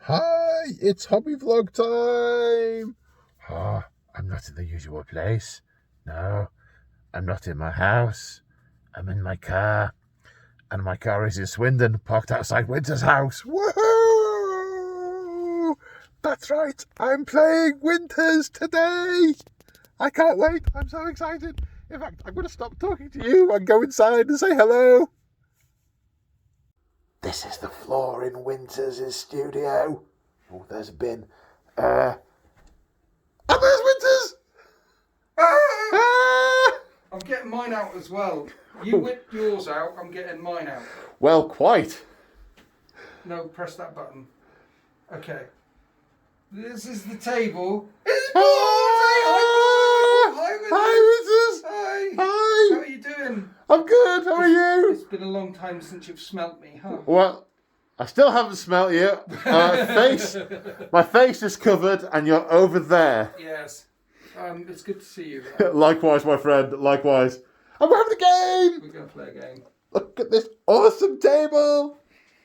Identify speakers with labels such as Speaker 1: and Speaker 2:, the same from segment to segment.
Speaker 1: Hi, it's hobby vlog time. I'm not in the usual place. No, I'm not in my house. I'm in my car. And my car is in Swindon, parked outside Winter's house. Woohoo! That's right, I'm playing Winters today. I can't wait, I'm so excited. In fact, I'm going to stop talking to you and go inside and say hello. This is the floor in Winters' studio. Oh, there's a bin. And there's Winters!
Speaker 2: I'm getting mine out as well. You whip yours out, I'm getting mine out.
Speaker 1: Well, quite.
Speaker 2: No, press that button. Okay. This is the table.
Speaker 1: Hi, Winters!
Speaker 2: Hi!
Speaker 1: Hi!
Speaker 2: How are you doing?
Speaker 1: I'm good, how are you?
Speaker 2: It's been a long time since you've smelt me, huh?
Speaker 1: Well, I still haven't smelt you. My face is covered and you're over there.
Speaker 2: Yes. It's good to see you.
Speaker 1: Likewise, my friend, likewise. And we're having a game!
Speaker 2: We're going to play a game.
Speaker 1: Look at this awesome table!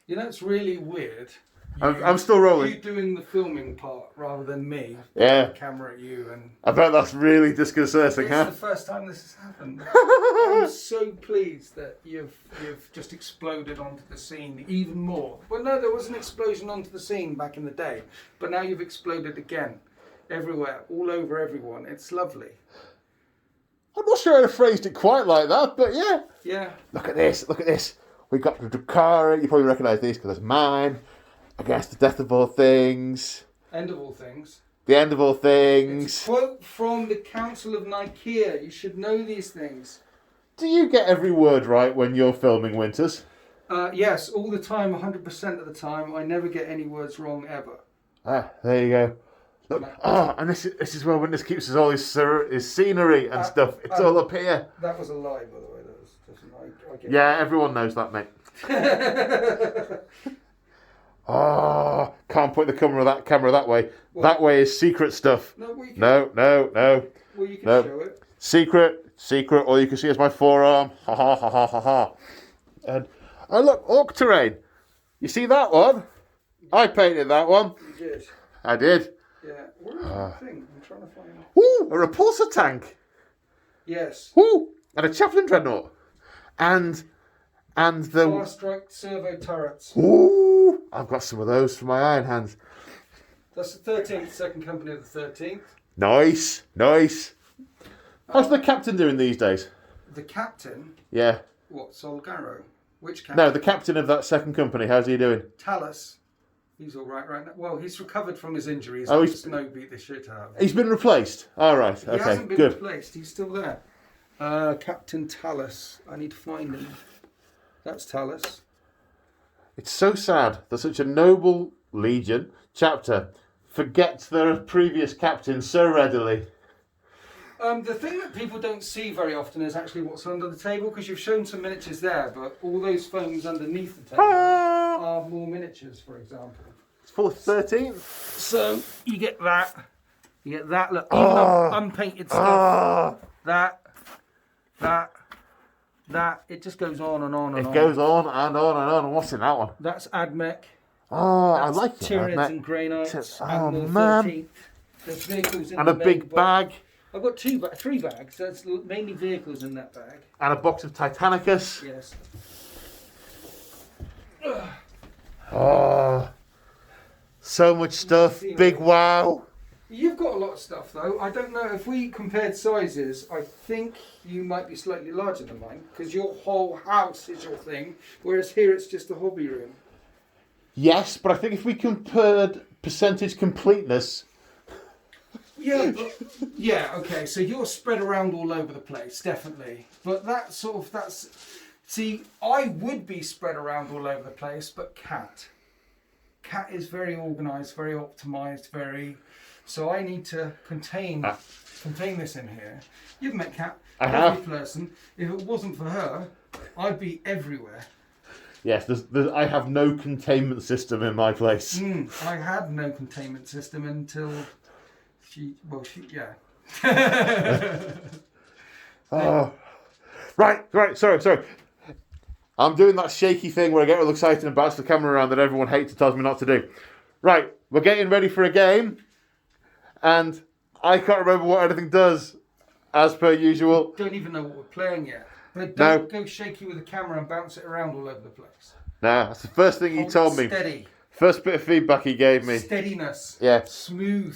Speaker 2: You know, it's really weird.
Speaker 1: I'm still rolling.
Speaker 2: You doing the filming part rather than me.
Speaker 1: Yeah.
Speaker 2: Camera at you and...
Speaker 1: I bet that's really disconcerting, huh?
Speaker 2: It's the first time this has happened. I'm so pleased that you've just exploded onto the scene even more. Well, no, there was an explosion onto the scene back in the day, but now you've exploded again. Everywhere, all over everyone. It's lovely.
Speaker 1: I'm not sure I'd have phrased it quite like that, but yeah.
Speaker 2: Yeah.
Speaker 1: Look at this, look at this. We've got the Drukhari. You probably recognise these because it's mine. Against the death of all things.
Speaker 2: End of all things.
Speaker 1: The end of all things.
Speaker 2: It's a quote from the Council of Nicaea. You should know these things.
Speaker 1: Do you get every word right when you're filming Winters?
Speaker 2: Yes, all the time, 100% of the time. I never get any words wrong ever.
Speaker 1: Ah, there you go. Look, and this is where Winters keeps all his scenery and stuff. It's all up here.
Speaker 2: That was a lie, by the way. That was I get
Speaker 1: Yeah, everyone knows that, mate. Oh, can't point the camera that way. What? That way is secret stuff.
Speaker 2: No, well,
Speaker 1: no.
Speaker 2: Well, you can show it.
Speaker 1: Secret. All you can see is my forearm. Ha ha ha ha ha ha. And oh look, orc terrain. You see that one? I painted that one.
Speaker 2: You did.
Speaker 1: I did.
Speaker 2: Yeah. Where is that thing? I'm trying to find it.
Speaker 1: Ooh, a repulsor tank.
Speaker 2: Yes.
Speaker 1: Ooh, and a chaplain dreadnought. And the
Speaker 2: Far strike servo turrets.
Speaker 1: Ooh, I've got some of those for my iron hands.
Speaker 2: That's the 13th, second company of the 13th.
Speaker 1: Nice. How's the captain doing these days?
Speaker 2: The captain?
Speaker 1: Yeah.
Speaker 2: What, Solgaro? Which captain?
Speaker 1: No, the captain of that second company. How's he doing?
Speaker 2: Talus. He's all right now. Well, he's recovered from his injuries.
Speaker 1: Oh, he's
Speaker 2: Snow beat the shit out of him.
Speaker 1: He's been replaced. All right. Okay.
Speaker 2: He hasn't been
Speaker 1: good.
Speaker 2: replaced. He's still there. Captain Talus. I need to find him. That's Talus.
Speaker 1: It's so sad that such a noble legion chapter forgets their previous captain so readily.
Speaker 2: The thing that people don't see very often is actually what's under the table, because you've shown some miniatures there, but all those foams underneath the table are more miniatures, for example.
Speaker 1: It's full of 13.
Speaker 2: So you get that. Look, even unpainted stuff. That. It just goes on and on and on.
Speaker 1: It goes on and on and on. And what's in that one?
Speaker 2: That's Admech.
Speaker 1: Oh,
Speaker 2: I
Speaker 1: like it.
Speaker 2: Tyranids and Grey Knights.
Speaker 1: Oh,
Speaker 2: and the
Speaker 1: man.
Speaker 2: 13th. There's vehicles in
Speaker 1: And
Speaker 2: the
Speaker 1: a big bag.
Speaker 2: I've got three bags. That's mainly vehicles in that bag.
Speaker 1: And a box of Titanicus.
Speaker 2: Yes.
Speaker 1: Oh, so much stuff. Big wow.
Speaker 2: You've got a lot of stuff, though. I don't know if we compared sizes. I think you might be slightly larger than mine, because your whole house is your thing, whereas here it's just a hobby room.
Speaker 1: Yes, but I think if we compared percentage completeness.
Speaker 2: Yeah, okay. So you're spread around all over the place, definitely. But see, I would be spread around all over the place, but Cat is very organised, very optimised, So I need to contain this in here. You've met Cat, every person. If it wasn't for her, I'd be everywhere.
Speaker 1: Yes, I have no containment system in my place.
Speaker 2: I had no containment system until yeah.
Speaker 1: Oh, right. Sorry. I'm doing that shaky thing where I get all excited and bounce the camera around that everyone hates and tells me not to do. Right, we're getting ready for a game, and I can't remember what anything does, as per usual.
Speaker 2: Don't even know what we're playing yet. But
Speaker 1: No.
Speaker 2: don't go shaky with the camera and bounce it around all over the place.
Speaker 1: No, that's the first thing he
Speaker 2: Hold
Speaker 1: told
Speaker 2: it
Speaker 1: me.
Speaker 2: steady.
Speaker 1: First bit of feedback he gave me.
Speaker 2: Steadiness.
Speaker 1: Yeah.
Speaker 2: Smooth,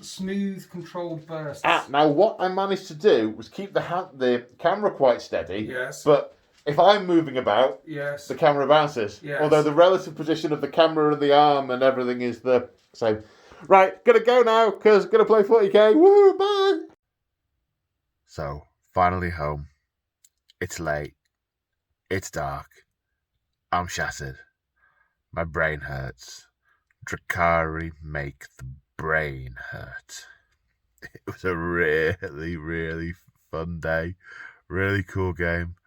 Speaker 2: smooth, controlled bursts.
Speaker 1: Now, what I managed to do was keep the camera quite steady.
Speaker 2: Yes.
Speaker 1: But if I'm moving about,
Speaker 2: yes,
Speaker 1: the camera bounces.
Speaker 2: Yes.
Speaker 1: Although the relative position of the camera and the arm and everything is the same. Right, gonna go now, because gonna play 40k. Woo, bye! So, finally home. It's late. It's dark. I'm shattered. My brain hurts. Drakari make the brain hurt. It was a really, really fun day. Really cool game.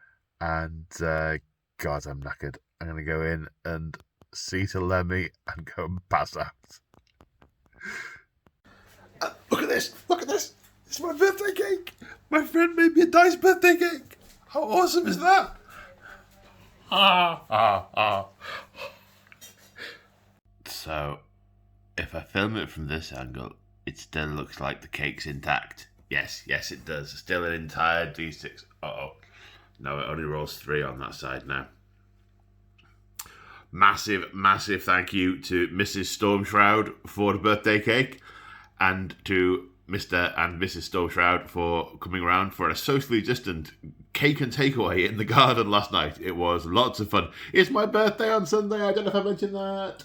Speaker 1: And, God, I'm knackered. I'm going to go in and see to Lemmy and go and pass out. Look at this. Look at this. It's my birthday cake. My friend made me a nice birthday cake. How awesome is that? So, if I film it from this angle, it still looks like the cake's intact. Yes, it does. Still an entire D6. Uh-oh. No, it only rolls 3 on that side now. Massive, massive thank you to Mrs. Stormshroud for the birthday cake, and to Mr. and Mrs. Stormshroud for coming around for a socially distant cake and takeaway in the garden last night. It was lots of fun. It's my birthday on Sunday. I don't know if I mentioned that.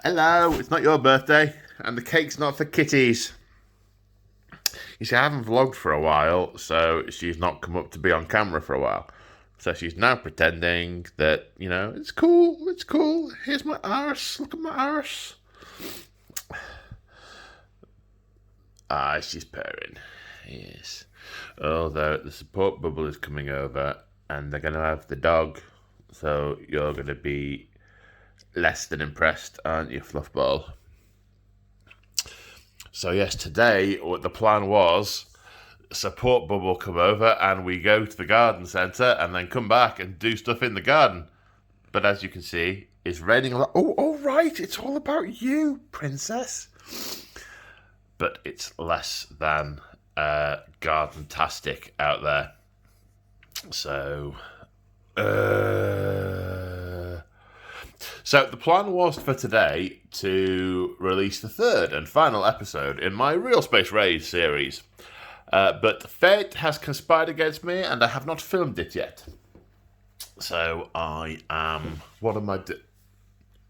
Speaker 1: Hello, it's not your birthday, and the cake's not for kitties. You see, I haven't vlogged for a while, so she's not come up to be on camera for a while. So she's now pretending that, you know, it's cool, here's my arse, look at my arse. She's purring, yes. Although the support bubble is coming over, and they're going to have the dog, so you're going to be less than impressed, aren't you, Fluffball? So yes, today what the plan was, support bubble come over and we go to the garden centre and then come back and do stuff in the garden. But as you can see, it's raining a lot. Oh, right, it's all about you, princess. But it's less than garden-tastic out there. So, So the plan was for today to release the 3rd and final episode in my Real Space Raid series. But fate has conspired against me and I have not filmed it yet. So I am... What am I doing?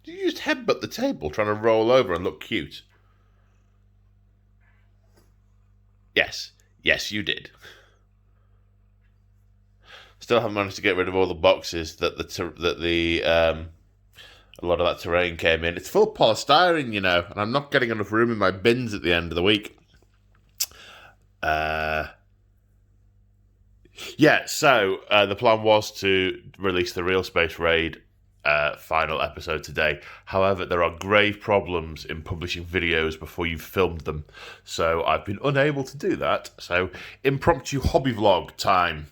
Speaker 1: Did you just headbutt the table trying to roll over and look cute? Yes, you did. Still haven't managed to get rid of all the boxes that a lot of that terrain came in. It's full of polystyrene, you know, and I'm not getting enough room in my bins at the end of the week. So the plan was to release the Real Space Raid final episode today. However, there are grave problems in publishing videos before you've filmed them. So I've been unable to do that. So impromptu hobby vlog time.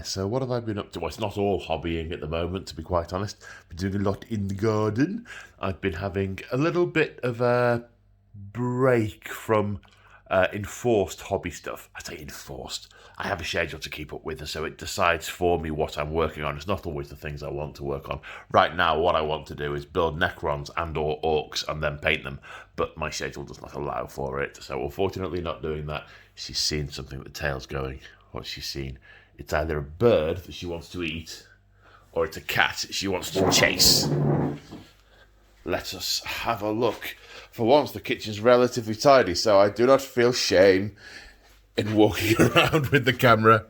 Speaker 1: So what have I been up to? Well, it's not all hobbying at the moment, to be quite honest. I've been doing a lot in the garden. I've been having a little bit of a break from enforced hobby stuff. I say enforced. I have a schedule to keep up with, and so it decides for me what I'm working on. It's not always the things I want to work on. Right now, what I want to do is build Necrons and or Orcs and then paint them, but my schedule does not allow for it, so unfortunately not doing that. She's seen something with the tail's going. What's she seen? It's either a bird that she wants to eat, or it's a cat she wants to chase. Let us have a look. For once, the kitchen's relatively tidy, so I do not feel shame in walking around with the camera.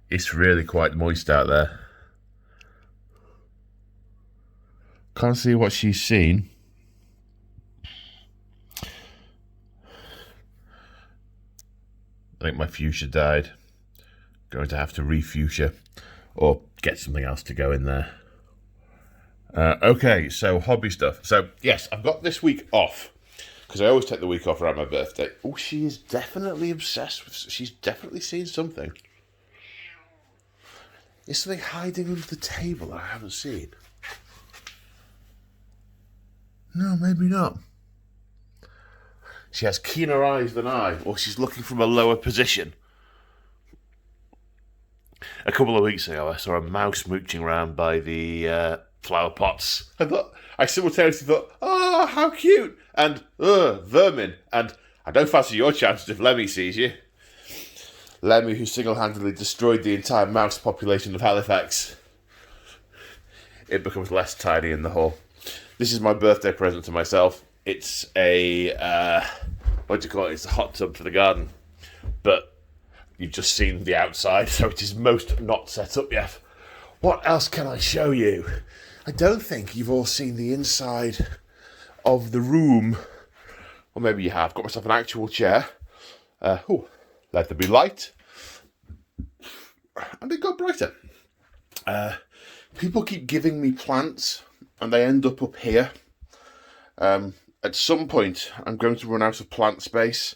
Speaker 1: It's really quite moist out there. Can't see what she's seen. I think my fuchsia died. Going to have to refuchsia or get something else to go in there. Okay, so hobby stuff. So, yes, I've got this week off because I always take the week off around my birthday. Oh, she is definitely obsessed with... She's definitely seen something. Is something hiding under the table that I haven't seen? No, maybe not. She has keener eyes than I, or she's looking from a lower position. A couple of weeks ago, I saw a mouse mooching around by the flower pots. I simultaneously thought, oh, how cute, and vermin, and I don't fancy your chances if Lemmy sees you. Lemmy, who single-handedly destroyed the entire mouse population of Halifax. It becomes less tidy in the hall. This is my birthday present to myself. It's a, what do you call it? It's a hot tub for the garden. But you've just seen the outside, so it is most not set up yet. What else can I show you? I don't think you've all seen the inside of the room. Or maybe you have. Got myself an actual chair. Let there be light. And it got brighter. People keep giving me plants, and they end up here. At some point, I'm going to run out of plant space.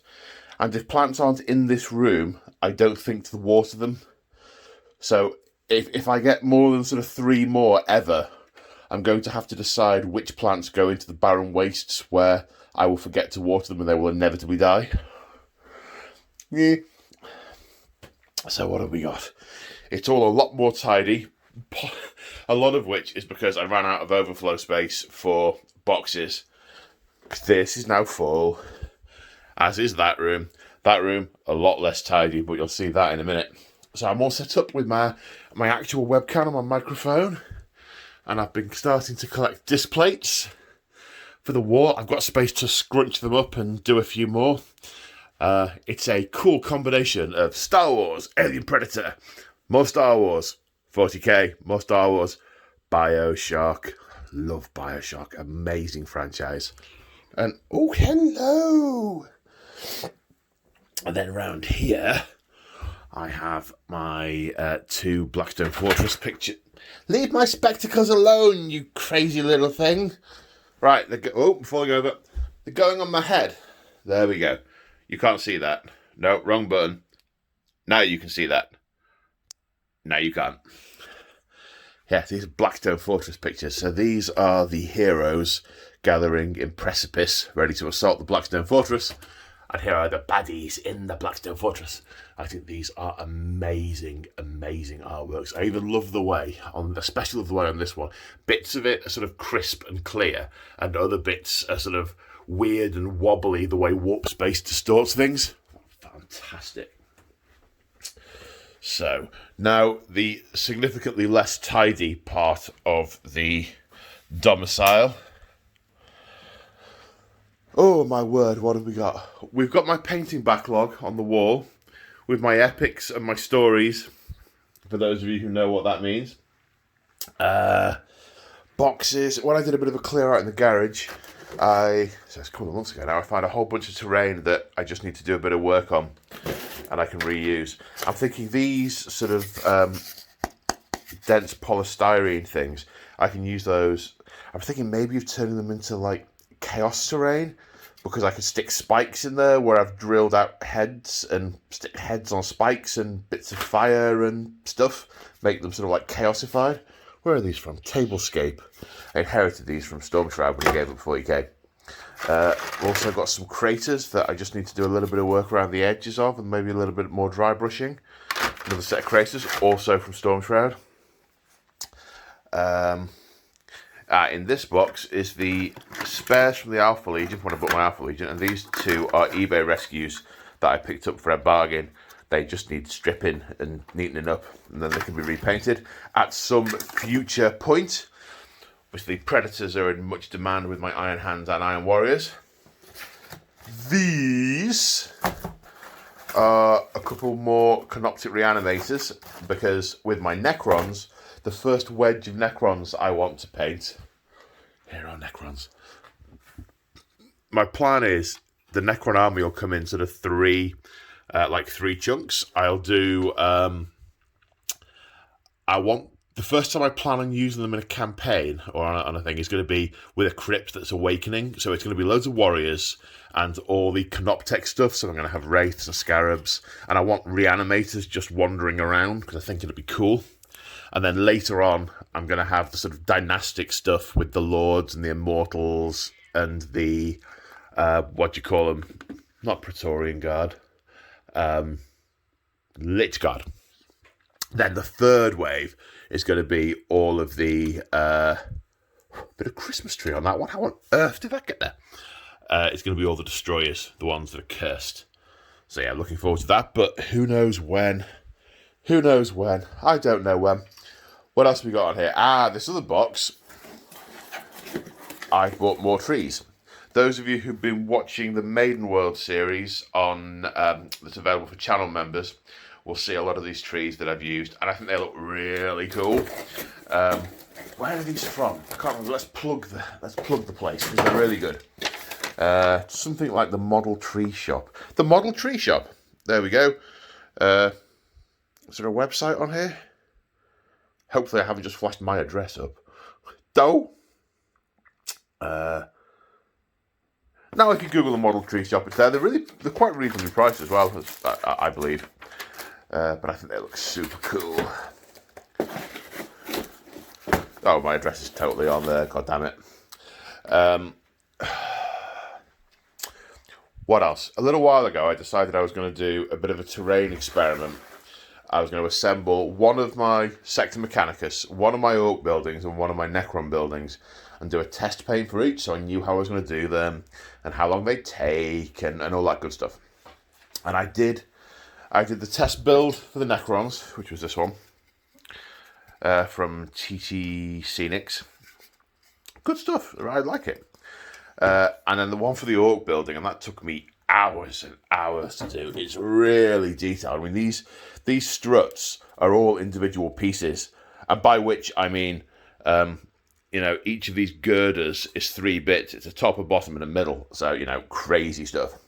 Speaker 1: And if plants aren't in this room, I don't think to water them. So if I get more than sort of 3 more ever, I'm going to have to decide which plants go into the barren wastes where I will forget to water them and they will inevitably die. Yeah. So what have we got? It's all a lot more tidy. A lot of which is because I ran out of overflow space for boxes. This is now full, as is that room. That room, a lot less tidy, but you'll see that in a minute. So I'm all set up with my actual webcam and my microphone. And I've been starting to collect disc plates for the wall. I've got space to scrunch them up and do a few more. It's a cool combination of Star Wars, Alien Predator, more Star Wars, 40k, more Star Wars, BioShock. Love BioShock, amazing franchise. And, oh, hello! And then around here, I have my 2 Blackstone Fortress pictures. Leave my spectacles alone, you crazy little thing. Right, I'm falling over. They're going on my head. There we go. You can't see that. No, wrong button. Now you can see that. Now you can't. Yeah, these are Blackstone Fortress pictures. So these are the heroes gathering in Precipice, ready to assault the Blackstone Fortress. And here are the baddies in the Blackstone Fortress. I think these are amazing, amazing artworks. I even love the way, especially love the way on this one, bits of it are sort of crisp and clear, and other bits are sort of weird and wobbly, the way warp space distorts things. Fantastic. So, now the significantly less tidy part of the domicile. Oh my word, what have we got? We've got my painting backlog on the wall with my epics and my stories, for those of you who know what that means. Boxes. When I did a bit of a clear out in the garage, so it's a couple of months ago now, I found a whole bunch of terrain that I just need to do a bit of work on and I can reuse. I'm thinking these sort of dense polystyrene things, I can use those. I'm thinking maybe of turning them into like chaos terrain, because I can stick spikes in there where I've drilled out heads and stick heads on spikes and bits of fire and stuff, make them sort of like chaosified. Where are these from? Tablescape. I inherited these from Stormshroud when I gave up 40k. Also got some craters that I just need to do a little bit of work around the edges of and maybe a little bit more dry brushing. Another set of craters, also from Stormshroud. In this box is the spares from the Alpha Legion, when I bought my Alpha Legion, and these 2 are eBay rescues that I picked up for a bargain. They just need stripping and neatening up, and then they can be repainted at some future point. Obviously, Predators are in much demand with my Iron Hands and Iron Warriors. These are a couple more Canoptic Reanimators, because with my Necrons, the first wedge of Necrons I want to paint. Here are Necrons. My plan is the Necron army will come in sort of 3 chunks. I'll do. The first time I plan on using them in a campaign or on a thing is going to be with a crypt that's awakening. So it's going to be loads of warriors and all the Canoptech stuff. So I'm going to have wraiths and scarabs, and I want reanimators just wandering around because I think it'll be cool. And then later on, I'm going to have the sort of dynastic stuff with the Lords and the Immortals and the, what do you call them? Not Praetorian Guard. Lich Guard. Then the third wave is going to be all of the... bit of Christmas tree on that one. How on earth did that get there? It's going to be all the Destroyers, the ones that are cursed. So yeah, looking forward to that. But who knows when? Who knows when? I don't know when. What else have we got on here? This other box. I bought more trees. Those of you who've been watching the Maiden World series on that's available for channel members will see a lot of these trees that I've used, and I think they look really cool. Where are these from? I can't remember. Let's plug the place because they're really good. Something like the Model Tree Shop. The Model Tree Shop. There we go. Is there a website on here? Hopefully I haven't just flashed my address up. No, I could Google the Model Tree Shop. It's there. They're quite reasonably priced as well, I believe. But I think they look super cool. Oh, my address is totally on there. God damn it. What else? A little while ago, I decided I was going to do a bit of a terrain experiment. I was going to assemble one of my Sector Mechanicus, one of my Orc buildings, and one of my Necron buildings, and do a test paint for each, so I knew how I was going to do them, and how long they'd take, and all that good stuff. And I did the test build for the Necrons, which was this one, from TT Scenics. Good stuff, I like it. And then the one for the Orc building, and that took me hours and hours to do. It's really detailed. I mean, these struts are all individual pieces, and by which I mean, each of these girders is 3 bits. It's a top, a bottom, and a middle. So, crazy stuff.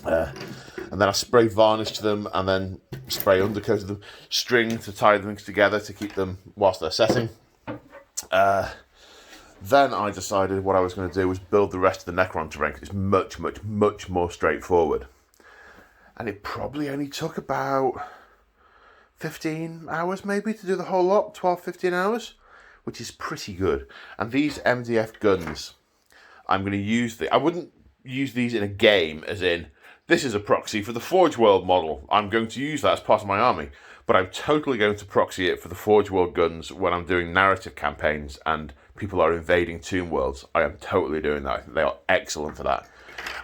Speaker 1: And then I spray varnish to them, and then spray undercoat of them, string to tie things together to keep them whilst they're setting. Then I decided what I was going to do was build the rest of the Necron terrain, because it's much, much, much more straightforward. And it probably only took about 15 hours maybe to do the whole lot, 12, 15 hours, which is pretty good. And these MDF guns, I'm going to use I wouldn't use these in a game as in, this is a proxy for the Forge World model. I'm going to use that as part of my army. But I'm totally going to proxy it for the Forge World guns when I'm doing narrative campaigns and people are invading Tomb Worlds. I am totally doing that. I think they are excellent for that.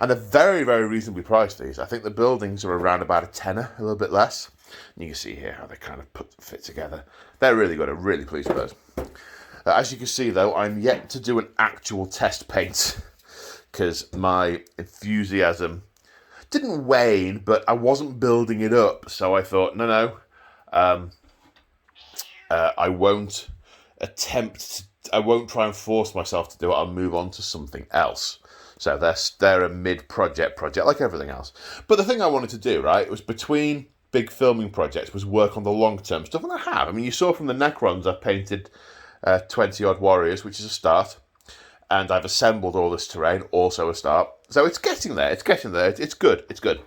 Speaker 1: And they're very, very reasonably priced, these. I think the buildings are around about a tenner, a little bit less. And you can see here how they kind of fit together. They're really good. I'm really pleased with those. As you can see, though, I'm yet to do an actual test paint because my enthusiasm didn't wane, but I wasn't building it up. So I thought, no, I won't I won't try and force myself to do it. I'll move on to something else. So they're a mid-project like everything else. But the thing I wanted to do, right, was between big filming projects, was work on the long-term stuff. And I have. I mean, you saw from the Necrons, I've painted 20-odd warriors, which is a start. And I've assembled all this terrain, also a start. So it's getting there. It's good. It's good.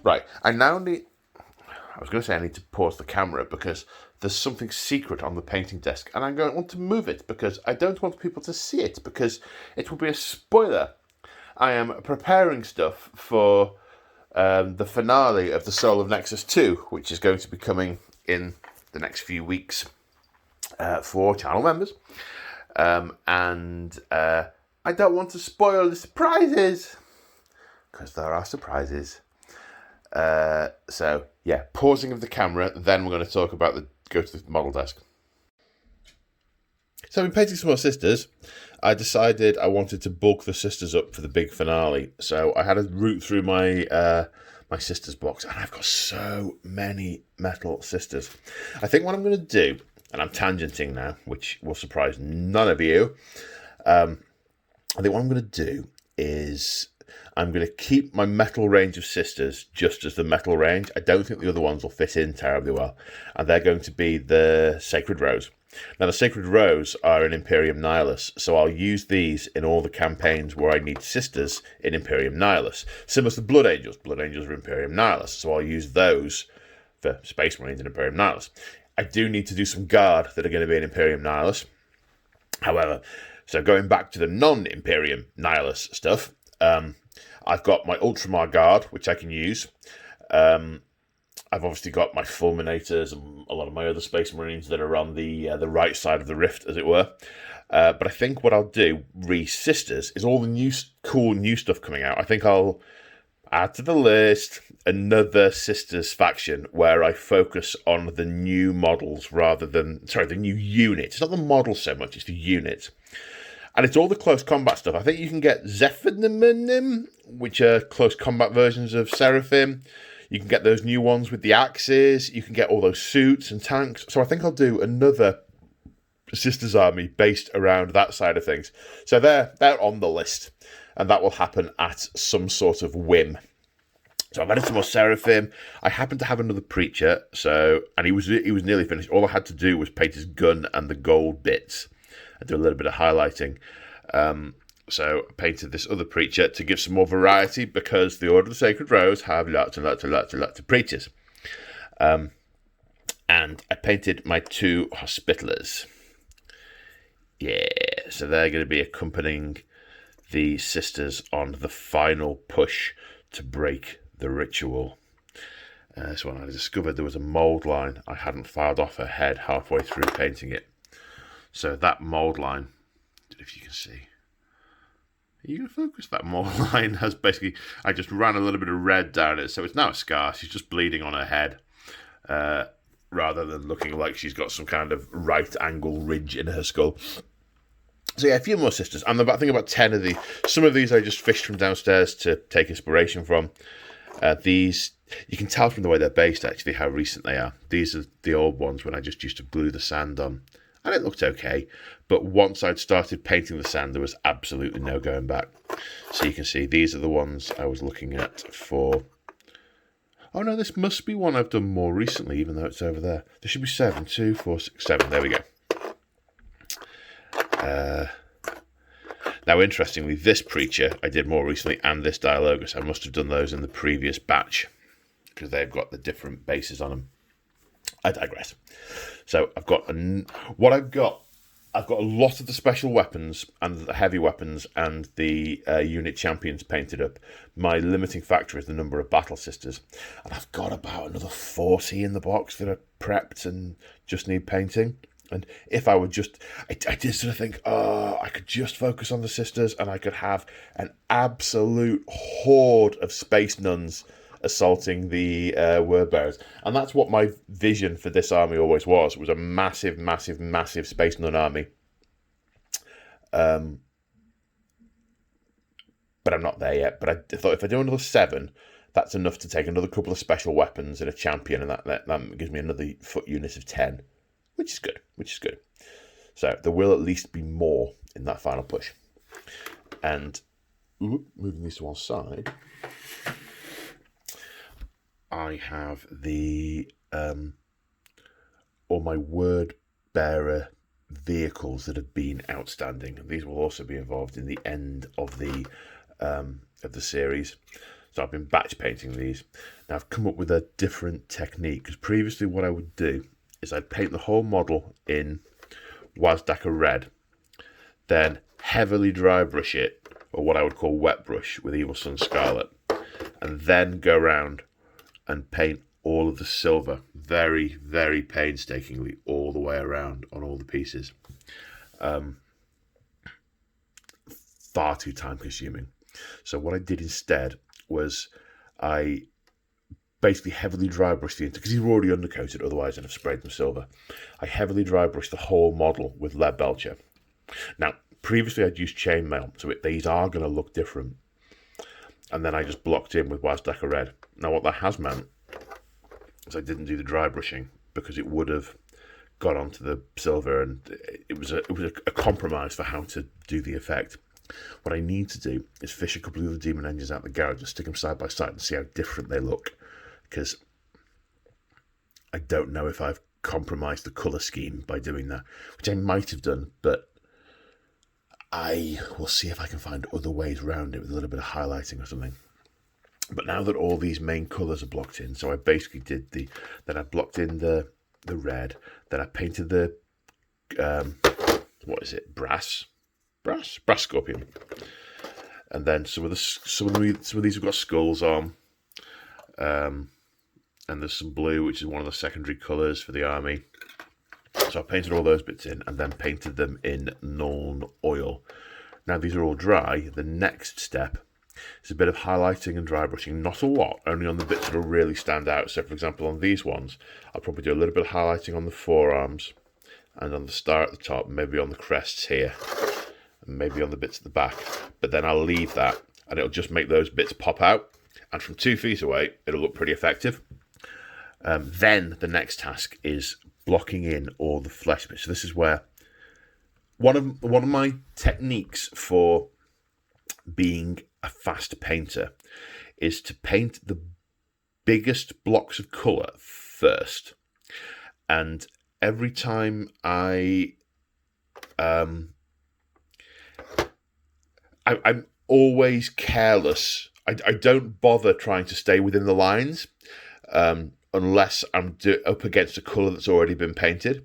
Speaker 1: Right. I was going to say I need to pause the camera because there's something secret on the painting desk. And I don't want to move it because I don't want people to see it because it will be a spoiler. I am preparing stuff for the finale of the Soul of Nexus 2, which is going to be coming in the next few weeks for channel members. And I don't want to spoil the surprises because there are surprises. So yeah, pausing of the camera. Then we're going to talk about go to the model desk. So I've been painting some more sisters. I decided I wanted to bulk the sisters up for the big finale. So I had a route through my my sisters box, and I've got so many metal sisters. I think what I'm going to do, and I'm tangenting now, which will surprise none of you. I think what I'm going to do is I'm going to keep my metal range of sisters just as the metal range. I don't think the other ones will fit in terribly well. And they're going to be the Sacred Rose. Now, the Sacred Rose are in Imperium Nihilus, so I'll use these in all the campaigns where I need sisters in Imperium Nihilus. Similar to the Blood Angels. Blood Angels are Imperium Nihilus, so I'll use those for Space Marines in Imperium Nihilus. I do need to do some guard that are going to be an Imperium Nihilus. However, so going back to the non-Imperium Nihilus stuff, I've got my Ultramar Guard, which I can use. I've obviously got my Fulminators and a lot of my other Space Marines that are on the right side of the rift, as it were. But I think what I'll do, Sisters, is all the cool new stuff coming out. I think I'll add to the list another Sisters faction where I focus on the new models rather than, the new units. It's not the model so much, it's the units. And it's all the close combat stuff. I think you can get Zephyrim, which are close combat versions of Seraphim. You can get those new ones with the axes. You can get all those suits and tanks. So I think I'll do another Sisters army based around that side of things. So they're on the list. And that will happen at some sort of whim. So I've added some more Seraphim. I happen to have another Preacher. And he was nearly finished. All I had to do was paint his gun and the gold bits. And do a little bit of highlighting. So I painted this other Preacher to give some more variety because the Order of the Sacred Rose have lots and lots and lots and lots of Preachers. And I painted my 2 Hospitallers. Yeah, so they're going to be accompanying the Sisters on the final push to break the ritual. So when I discovered there was a mould line, I hadn't filed off her head halfway through painting it. So that mould line, if you can see, are you going to focus? That mold line has basically, I just ran a little bit of red down it, so it's now a scar. She's just bleeding on her head, rather than looking like she's got some kind of right angle ridge in her skull. So yeah, a few more Sisters. And I think about 10 of these. Some of these I just fished from downstairs to take inspiration from. These, you can tell from the way they're based, actually, how recent they are. These are the old ones when I just used to glue the sand on. And it looked okay, but once I'd started painting the sand, there was absolutely no going back. So you can see these are the ones I was looking at for... Oh no, this must be one I've done more recently, even though it's over there. There should be 7, 2, 4, 6, 7. There we go. Now, interestingly, this Preacher I did more recently, and this Dialogus. I must have done those in the previous batch, because they've got the different bases on them. I digress. So I've got I've got a lot of the special weapons and the heavy weapons and the unit champions painted up. My limiting factor is the number of battle sisters, and I've got about another 40 in the box that are prepped and just need painting. And if I would just, I did sort of think, I could just focus on the sisters, and I could have an absolute horde of space nuns assaulting the word bearers. And that's what my vision for this army always was. It was a massive, massive, massive space nun army. But I'm not there yet. But I thought if I do another 7, that's enough to take another couple of special weapons and a champion, and that gives me another foot unit of 10, which is good. So there will at least be more in that final push. And moving these to one side, I have the all my word bearer vehicles that have been outstanding, and these will also be involved in the end of the series. So I've been batch painting these. Now I've come up with a different technique, because previously what I would do is I'd paint the whole model in Wazdaka red, then heavily dry brush it, or what I would call wet brush with Evil Sun Scarlet, and then go around and paint all of the silver very, very painstakingly all the way around on all the pieces. Far too time consuming. So what I did instead was I basically heavily dry brushed the because these were already undercoated, otherwise I'd have sprayed them silver. I heavily dry brushed the whole model with lead belcher. Now, previously I'd used chainmail, so these are going to look different. And then I just blocked in with Wazdaka red. Now what that has meant is I didn't do the dry brushing, because it would have got onto the silver, and it was a compromise for how to do the effect. What I need to do is fish a couple of the demon engines out the garage and stick them side by side and see how different they look, because I don't know if I've compromised the colour scheme by doing that, which I might have done, but I will see if I can find other ways around it with a little bit of highlighting or something. But now that all these main colours are blocked in, so I basically did I blocked in the the red. Then I painted the brass scorpion. And then some of these have got skulls on. And there's some blue, which is one of the secondary colours for the army. So I painted all those bits in and then painted them in Nuln oil. Now these are all dry. The next step is a bit of highlighting and dry brushing. Not a lot, only on the bits that will really stand out. So for example, on these ones, I'll probably do a little bit of highlighting on the forearms and on the star at the top, maybe on the crests here, and maybe on the bits at the back. But then I'll leave that and it'll just make those bits pop out. And from 2 feet away, it'll look pretty effective. Then the next task is blocking in all the flesh bits. So this is where one of my techniques for being a fast painter is to paint the biggest blocks of colour first. And every time I'm always careless. I don't bother trying to stay within the lines unless I'm up against a colour that's already been painted.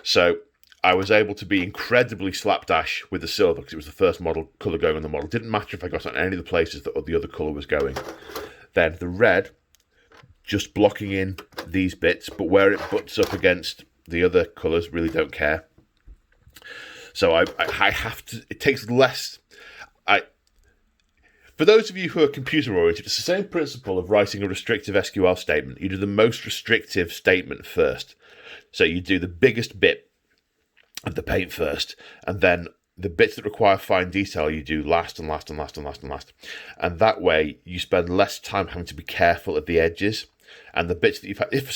Speaker 1: So I was able to be incredibly slapdash with the silver because it was the first colour going on the model. It didn't matter if I got on any of the places that the other colour was going. Then the red, just blocking in these bits, but where it butts up against the other colours, really don't care. So I have to, it takes less. For those of you who are computer oriented, it's the same principle of writing a restrictive SQL statement. You do the most restrictive statement first. So you do the biggest bit of the paint first, and then the bits that require fine detail you do last and last and last and last and last. And that way you spend less time having to be careful at the edges. And the bits that you've had, if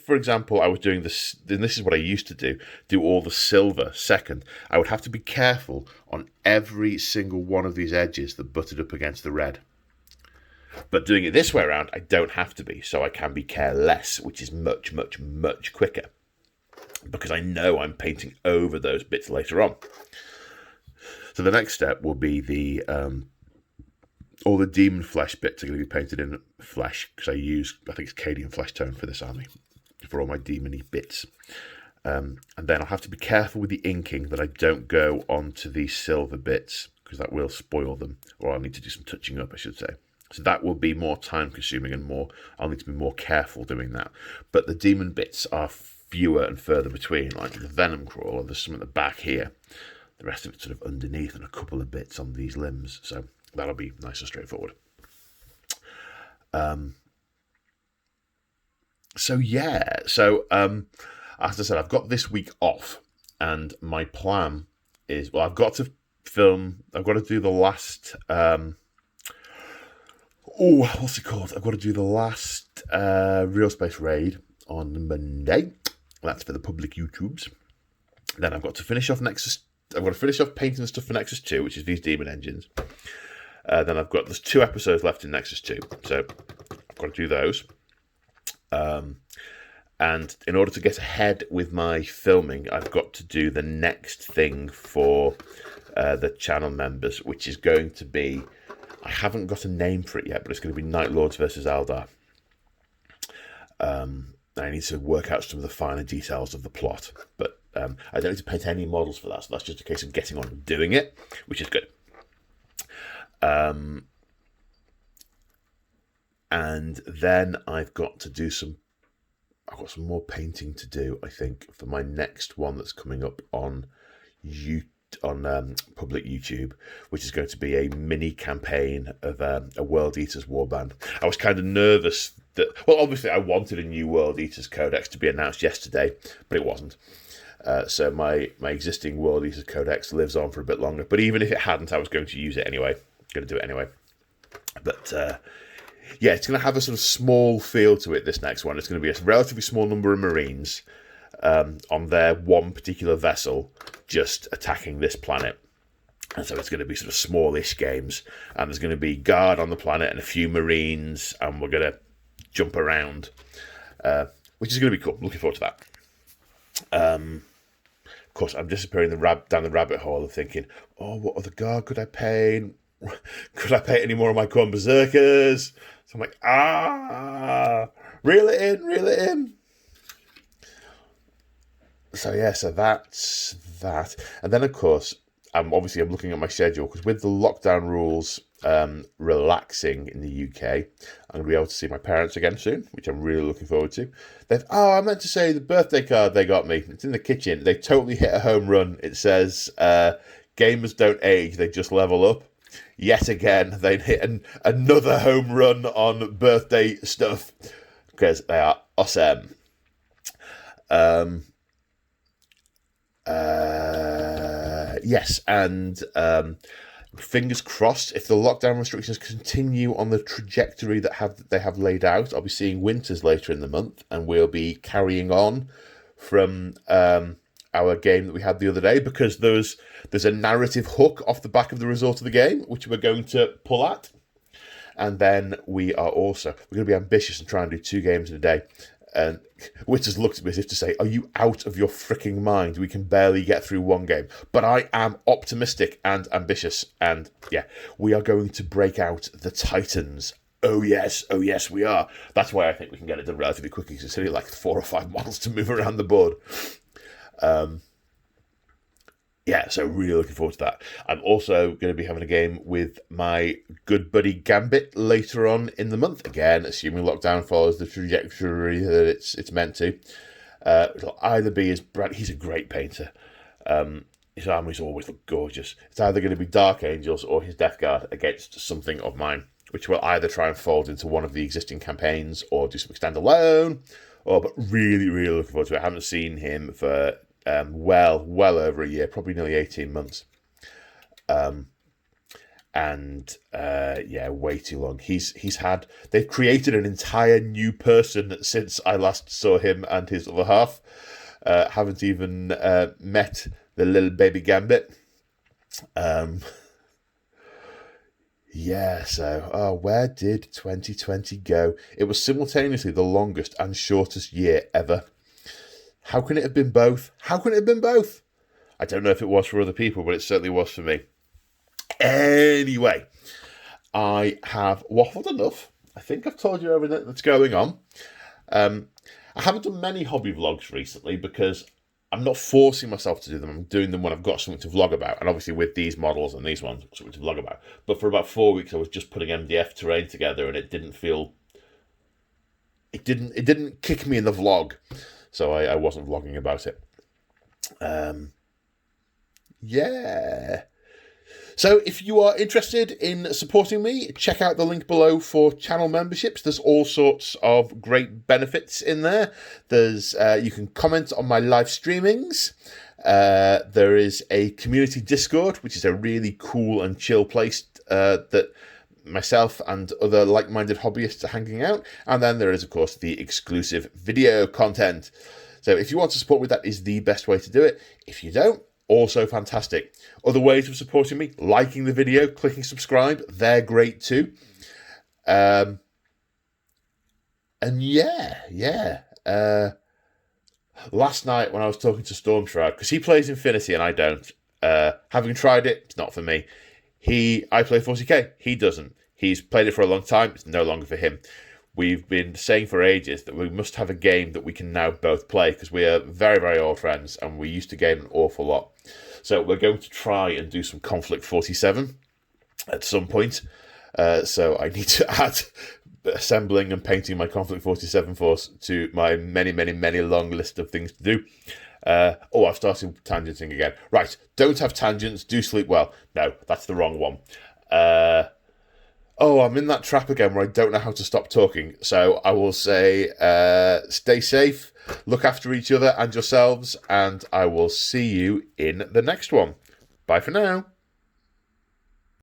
Speaker 1: for example, I was doing this, then this is what I used to do all the silver second, I would have to be careful on every single one of these edges that butted up against the red. But doing it this way around, I don't have to be, so I can be careless, which is much, much, much quicker, because I know I'm painting over those bits later on. So the next step will be the all the demon flesh bits are going to be painted in flesh, because I think it's Cadian flesh tone for this army, for all my demony bits. And then I'll have to be careful with the inking that I don't go onto these silver bits, because that will spoil them, or I'll need to do some touching up, I should say. So that will be more time consuming and I'll need to be more careful doing that. But the demon bits are fewer and further between, like the venom crawler, there's some at the back here. The rest of it's sort of underneath and a couple of bits on these limbs. So that'll be nice and straightforward. As I said, I've got this week off, and my plan is, well, I've got to do the last, what's it called? I've got to do the last Real Space raid on Monday. That's for the public YouTubes. Then I've got to finish off painting the stuff for Nexus 2, which is these demon engines. Then there's 2 episodes left in Nexus 2, so I've got to do those. And in order to get ahead with my filming, I've got to do the next thing for the channel members, which is going to be, I haven't got a name for it yet, but it's going to be Night Lords versus Eldar. I need to work out some of the finer details of the plot, but I don't need to paint any models for that, so that's just a case of getting on and doing it, which is good. And then I've got some more painting to do, I think, for my next one that's coming up on public YouTube, which is going to be a mini campaign of a World Eaters warband. I was kind of nervous that, well, obviously I wanted a new World Eaters Codex to be announced yesterday, but it wasn't. So my existing World Eaters Codex lives on for a bit longer. But even if it hadn't, I was going to use it anyway. Going to do it anyway. But yeah, it's going to have a sort of small feel to it, this next one. It's going to be a relatively small number of Marines on their one particular vessel just attacking this planet. And so it's going to be sort of smallish games. And there's going to be guard on the planet and a few Marines. And we're going to jump around, which is going to be cool. Looking forward to that. Of course, I'm disappearing down the rabbit hole of thinking, oh, what other guard could I paint? Could I paint any more of my Khorne Berserkers? So I'm like, reel it in. so that's that. And then, of course, I'm looking at my schedule, because with the lockdown rules relaxing in the UK, I'm going to be able to see my parents again soon, which I'm really looking forward to. I meant to say the birthday card they got me. It's in the kitchen. They totally hit a home run. It says, gamers don't age, they just level up. Yet again, they hit another home run on birthday stuff, because they are awesome. Yes, and fingers crossed, if the lockdown restrictions continue on the trajectory that they have laid out, I'll be seeing Winters later in the month, and we'll be carrying on from our game that we had the other day, because there's a narrative hook off the back of the result of the game, which we're going to pull at. And then we're going to be ambitious and try and do 2 games in a day. And Winters looked at me as if to say, are you out of your freaking mind? We can barely get through 1 game. But I am optimistic and ambitious. And yeah, we are going to break out the Titans. Oh yes, we are. That's why I think we can get it done relatively quickly, because it's only like 4 or 5 models to move around the board. Yeah, so really looking forward to that. I'm also going to be having a game with my good buddy Gambit later on in the month. Again, assuming lockdown follows the trajectory that it's meant to. It'll either be he's a great painter. His armies always look gorgeous. It's either going to be Dark Angels or his Death Guard against something of mine, which will either try and fold into one of the existing campaigns or do something standalone. But really, really looking forward to it. I haven't seen him for well over a year, probably nearly 18 months. Way too long. They've created an entire new person since I last saw him and his other half. Haven't even met the little baby Gambit. Where did 2020 go? It was simultaneously the longest and shortest year ever. How can it have been both? I don't know if it was for other people, but it certainly was for me. Anyway, I have waffled enough. I think I've told you everything that's going on. I haven't done many hobby vlogs recently because I'm not forcing myself to do them. I'm doing them when I've got something to vlog about. And obviously with these models and these ones, something to vlog about. But for about 4 weeks, I was just putting MDF terrain together, and it didn't kick me in the vlog. So I wasn't vlogging about it. So if you are interested in supporting me, check out the link below for channel memberships. There's all sorts of great benefits in there. You can comment on my live streamings. There is a community Discord, which is a really cool and chill place that myself and other like-minded hobbyists are hanging out. And then there is, of course, the exclusive video content. So if you want to support me, that is the best way to do it. If you don't, also fantastic. Other ways of supporting me: liking the video, clicking subscribe, they're great too. Last night when I was talking to Stormshroud, because he plays Infinity and I don't, having tried it, it's not for me. I play 40k, he doesn't. He's played it for a long time, it's no longer for him. We've been saying for ages that we must have a game that we can now both play, because we are very, very old friends and we used to game an awful lot. So we're going to try and do some Conflict 47 at some point. So I need to add assembling and painting my Conflict 47 force to my many, many, many long list of things to do. I've started tangenting again. Right, don't have tangents, do sleep well. No, that's the wrong one. I'm in that trap again where I don't know how to stop talking. So I will say, stay safe, look after each other and yourselves, and I will see you in the next one. Bye for now.